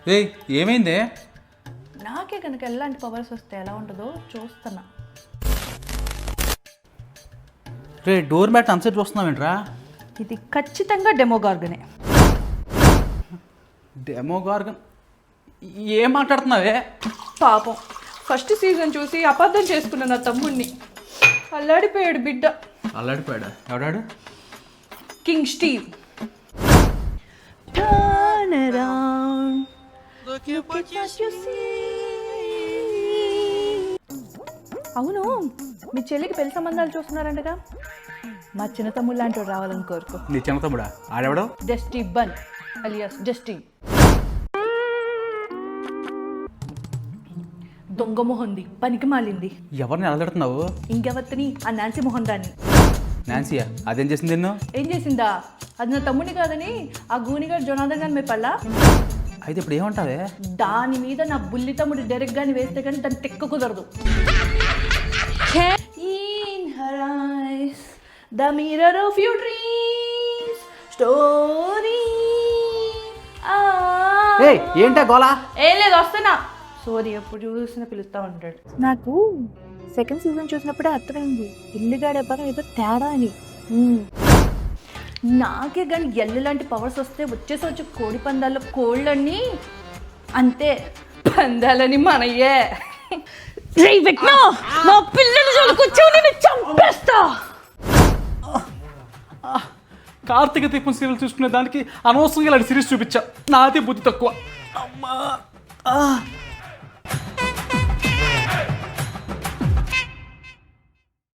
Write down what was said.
రే ఏమైంది? నాకే కనుక ఎలాంటి పవర్స్ వస్తే ఎలా ఉంటుందో చూస్తున్నా. రే డోర్ మ్యాట్ అన్సెట్ చూస్తున్నావేంట్రా? ఇది ఖచ్చితంగా డెమోగార్గనే. డెమోగార్గన్ ఏం మాట్లాడుతున్నావే? పాపం ఫస్ట్ సీజన్ చూసి అబద్ధం చేసుకున్న నా తమ్ముడిని అల్లాడిపోయాడు బిడ్డ. అల్లాడిపోయాడా? ఎవడాడు? King Steve. Turn around. Look at what you see. అవును, మీ చెల్లికి పెళ్లి సంబంధాలు చూస్తున్నారంటగా. మా చిన్న తమ్ముడు లాంటి వాడు రావాలని కోరుకో. నీ చిన్న తమ్ముడా? ఆడెవడో? Dusty bun alias dusty. దొంగ మొహంది, పనికి మాలింది. ఎవరిని అలదడుతున్నావు? ఇంకెవరిని? ఆ నాన్సీ మొహన్ దాన్ని. నాన్సీయా? అదేం చేసింది నిన్ను? ఏం చేసిందా? అది నా తమ్ముడిని కాదని ఆ గూనిగాడు జొనాథన్ గాని మెప్పల్లా. అయితే ఇప్పుడు ఏమంటావే? దాని మీద నా బుల్లి తమ్ముడు డైరెక్ట్ గాని వేస్తే కానీ దాన్ని తెక్క కుదరదు. In her eyes, the mirror of your dreams, story. ఏయ్ ఏంటా గోలా? ఏం లేదు, వస్తున్నా. సోరీ ఎప్పుడు చూసినా పిలుస్తా ఉంటాడు. నాకు సెకండ్ సీజన్ చూసినప్పుడే అర్థమైంది ఇల్లుగాడే పదం ఏదో తేడా అని. నాకే కానీ ఎల్లు లాంటి పవర్స్ వస్తే వచ్చే కోడి పందాల్లో కోళ్ళని అంతే, పందాలని మనయ్యే. మా పిల్లలు చదువుకొచ్చావు, నేను చంపేస్తా. కార్తీక దీపం సీరియల్ చూసుకునే దానికి అనవసరంగా ఇలాంటి సిరీస్ చూపించా. నాదే బుద్ధి తక్కువ. అమ్మా